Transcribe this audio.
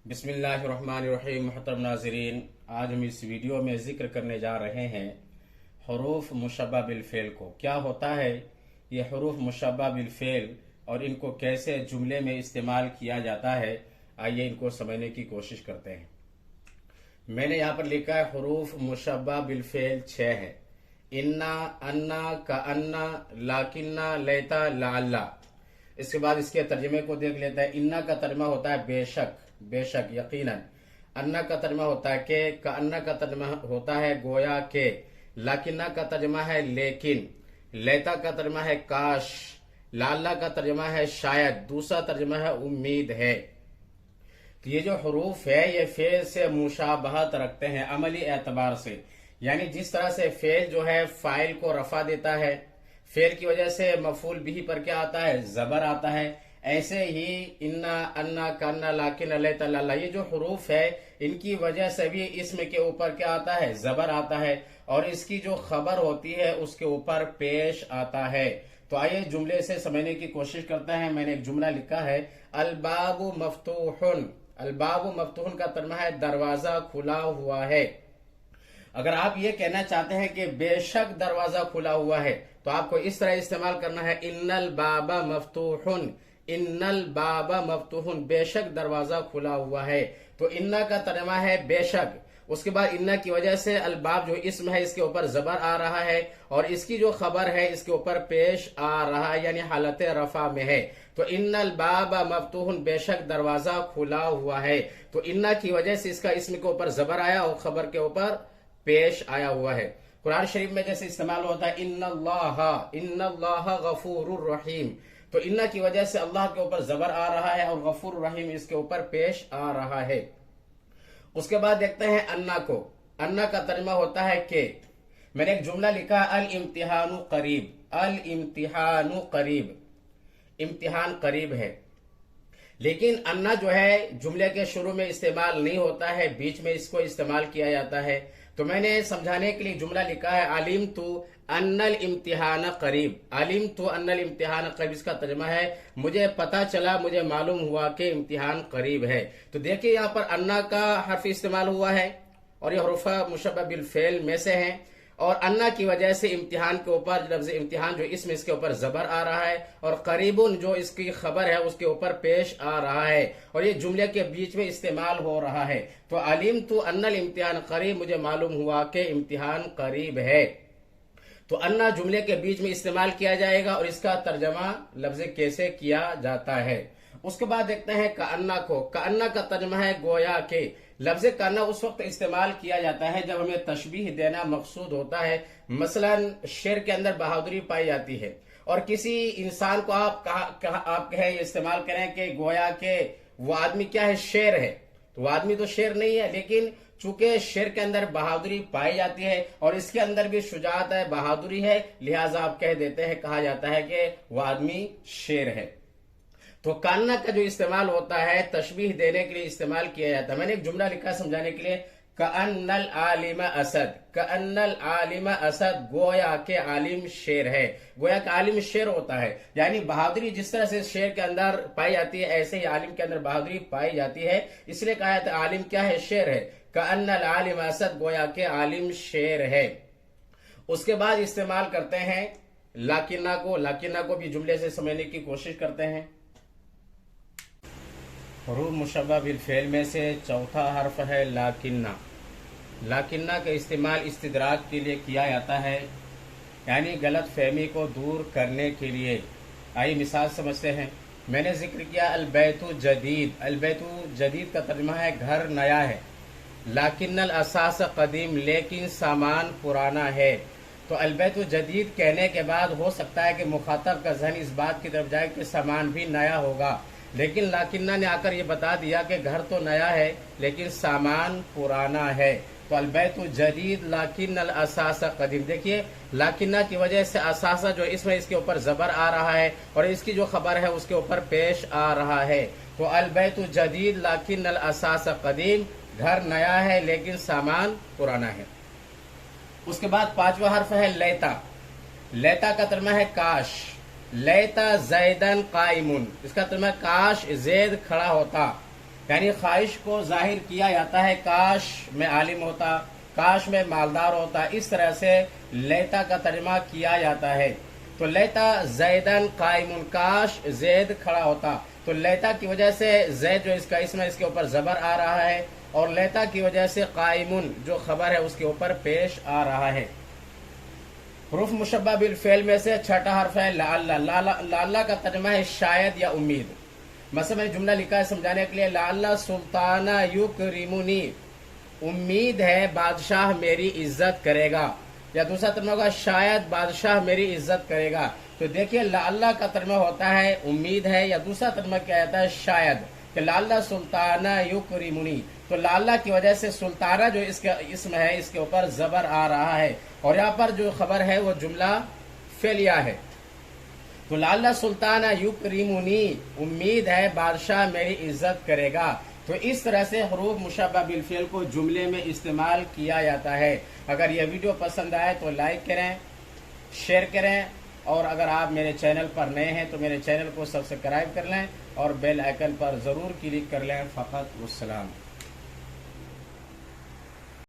بسم اللہ الرحمن الرحیم۔ محترم ناظرین، آج ہم اس ویڈیو میں ذکر کرنے جا رہے ہیں حروف مشبہ بالفعل کو۔ کیا ہوتا ہے یہ حروف مشبہ بالفعل اور ان کو کیسے جملے میں استعمال کیا جاتا ہے، آئیے ان کو سمجھنے کی کوشش کرتے ہیں۔ میں نے یہاں پر لکھا ہے حروف مشبہ بالفعل 6 ہے۔ انا، انا، کانا، لاکنہ، لیتا، لعلہ۔ اس کے بعد اس کے ترجمے کو دیکھ لیتا ہے۔ انا کا ترجمہ ہوتا ہے بے شک، بے شک، یقیناً۔ انا کا ترجمہ ہوتا ہے کہ، کانا کا ترجمہ ہوتا ہے گویا کہ، لاکنہ کا ترجمہ ہے لیکن، لیتا کا ترجمہ ہے کاش، لعلہ کا ترجمہ ہے شاید، دوسرا ترجمہ ہے امید ہے۔ تو یہ جو حروف ہے یہ فعل سے مشابہت رکھتے ہیں عملی اعتبار سے، یعنی جس طرح سے فعل جو ہے فاعل کو رفع دیتا ہے، فعل کی وجہ سے مفعول بھی پر کیا آتا ہے، زبر آتا ہے، ایسے ہی انا، انا، کانا، لاکن، لیتا، لعلہ، یہ جو حروف ہے ان کی وجہ سے بھی اسم کے اوپر کیا آتا ہے، زبر آتا ہے، اور اس کی جو خبر ہوتی ہے اس کے اوپر پیش آتا ہے۔ تو آئیے جملے سے سمجھنے کی کوشش کرتے ہیں۔ میں نے ایک جملہ لکھا ہے، الباب مفتوح۔ الباب مفتوح کا ترجمہ ہے دروازہ کھلا ہوا ہے۔ اگر آپ یہ کہنا چاہتے ہیں کہ بے شک دروازہ کھلا ہوا ہے تو آپ کو اس طرح استعمال کرنا ہے، ان الباب مفتوح، ان الباب مفتوح، بے شک دروازہ کھلا ہوا ہے۔ تو انا کا ترجمہ ہے بے شک، اس کے بعد انا کی وجہ سے الباب جو اسم ہے اس کے اوپر زبر آ رہا ہے، اور اس کی جو خبر ہے اس کے اوپر پیش آ رہا ہے، یعنی حالت رفع میں ہے۔ تو ان الباب مفتوح، بے شک دروازہ کھلا ہوا ہے۔ تو انا کی وجہ سے اس کا اسم کے اوپر زبر آیا اور خبر کے اوپر پیش آیا ہوا ہے۔ قرآن شریف میں جیسے استعمال ہوتا ہے ان اللہ غفور الرحیم، تو انا کی وجہ سے اللہ کے اوپر زبر آ رہا ہے اور غفور الرحیم اس کے اوپر پیش آ رہا ہے۔ اس کے بعد دیکھتے ہیں انا کو۔ انا کا ترجمہ ہوتا ہے کہ، میں نے ایک جملہ لکھا، الامتحان قریب، الامتحان قریب، امتحان قریب ہے۔ لیکن انا جو ہے جملے کے شروع میں استعمال نہیں ہوتا ہے، بیچ میں اس کو استعمال کیا جاتا ہے۔ تو میں نے سمجھانے کے لیے جملہ لکھا ہے، علمت ان الامتحان قریب، علمت ان الامتحان قریب، اس کا ترجمہ ہے مجھے پتا چلا، مجھے معلوم ہوا کہ امتحان قریب ہے۔ تو دیکھیں یہاں پر انا کا حرف استعمال ہوا ہے اور یہ حروف مشبہ بالفعل میں سے ہیں، اور انا کی وجہ سے امتحان کے اوپر لفظ امتحان جو اسم اس کے اوپر زبر آ رہا ہے، اور قریبن جو اس کی خبر ہے اس کے اوپر پیش آ رہا ہے، اور یہ جملے کے بیچ میں استعمال ہو رہا ہے۔ تو علمت ان الامتحان قریب، مجھے معلوم ہوا کہ امتحان قریب ہے۔ تو انا جملے کے بیچ میں استعمال کیا جائے گا، اور اس کا ترجمہ لفظ کیسے کیا جاتا ہے۔ اس کے بعد دیکھتے ہیں کانا کو۔ کانا کا ترجمہ ہے گویا کہ۔ لفظ کانا اس وقت استعمال کیا جاتا ہے جب ہمیں تشبیہ دینا مقصود ہوتا ہے، مثلا شعر کے اندر بہادری پائی جاتی ہے، اور کسی انسان کو آپ کہیں استعمال کریں کہ گویا کہ وہ آدمی کیا ہے، شعر ہے، تو وہ آدمی تو شعر نہیں ہے، لیکن چونکہ شعر کے اندر بہادری پائی جاتی ہے اور اس کے اندر بھی شجاعت ہے، بہادری ہے، لہٰذا آپ کہہ دیتے ہیں، کہا جاتا ہے کہ وہ آدمی شعر ہے۔ تو کانا کا جو استعمال ہوتا ہے تشبیہ دینے کے لیے استعمال کیا جاتا ہے۔ میں نے ایک جملہ لکھا سمجھانے کے لیے، کأن العالم اسد، کأن العالم اسد، گویا کہ عالم شیر ہے۔ گویا کہ عالم شیر ہوتا ہے، یعنی بہادری جس طرح سے شیر کے اندر پائی جاتی ہے ایسے ہی عالم کے اندر بہادری پائی جاتی ہے، اس لیے کہا جاتا ہے عالم کیا ہے، شیر ہے۔ کأن العالم اسد، گویا کہ عالم شیر ہے۔ اس کے بعد استعمال کرتے ہیں لاکنہ کو۔ لاکنہ کو بھی جملے سے سمجھنے کی کوشش کرتے ہیں۔ حروف مشبہ بالفعل میں سے چوتھا حرف ہے لاکنہ۔ لاکنہ کا استعمال استدراک کے لیے کیا جاتا ہے، یعنی غلط فہمی کو دور کرنے کے لیے۔ آئیے مثال سمجھتے ہیں۔ میں نے ذکر کیا البیت جدید۔ البیت جدید کا ترجمہ ہے گھر نیا ہے، لیکن الاساس قدیم، لیکن سامان پرانا ہے۔ تو البیت جدید کہنے کے بعد ہو سکتا ہے کہ مخاطب کا ذہن اس بات کی طرف جائے کہ سامان بھی نیا ہوگا، لیکن لاکنہ نے آ کر یہ بتا دیا کہ گھر تو نیا ہے لیکن سامان پرانا ہے۔ تو البیت جدید لیکن الاساس قدیم۔ دیکھیے لاکنہ کی وجہ سے اساسہ جو اس میں اس کے اوپر زبر آ رہا ہے، اور اس کی جو خبر ہے اس کے اوپر پیش آ رہا ہے۔ تو البیت جدید لیکن الاساس قدیم، گھر نیا ہے لیکن سامان پرانا ہے۔ اس کے بعد پانچواں حرف ہے لیتا۔ لیتا کا ترجمہ ہے کاش، لیتا زیدن قائمن، اس کا ترجمہ کاش زید کھڑا ہوتا، یعنی خواہش کو ظاہر کیا جاتا ہے، کاش میں عالم ہوتا، کاش میں مالدار ہوتا، اس طرح سے لیتا کا ترجمہ کیا جاتا ہے۔ تو لیتا زیدن قائم، کاش زید کھڑا ہوتا، تو لیتا کی وجہ سے زید جو اس کا اسم ہے اس کے اوپر زبر آ رہا ہے، اور لیتا کی وجہ سے قائمن جو خبر ہے اس کے اوپر پیش آ رہا ہے۔ حروف مشبہ بالفعل میں سے چھٹا حرف ہے لعل۔ لعل کا ترجمہ ہے شاید یا امید۔ مثلا میں نے جملہ لکھا ہے سمجھانے کے لیے، لعل سلطان یکرمنی، امید ہے بادشاہ میری عزت کرے گا، یا دوسرا ترجمہ ہوگا شاید بادشاہ میری عزت کرے گا۔ تو دیکھیے لعل کا ترجمہ ہوتا ہے امید ہے، یا دوسرا ترجمہ کیا جاتا ہے شاید، کہ لعل سلطان یکرمنی، تو لعل کی وجہ سے سلطانہ جو اس کا اسم ہے اس کے اوپر زبر آ رہا ہے، اور یہاں پر جو خبر ہے وہ جملہ فعلیہ ہے۔ تو لعل سلطان یکرمنی، امید ہے بادشاہ میری عزت کرے گا۔ تو اس طرح سے حروف مشبہ بالفعل کو جملے میں استعمال کیا جاتا ہے۔ اگر یہ ویڈیو پسند آئے تو لائک کریں، شیئر کریں، اور اگر آپ میرے چینل پر نئے ہیں تو میرے چینل کو سبسکرائب کر لیں اور بیل آئیکن پر ضرور کلک کر لیں۔ فقط والسلام۔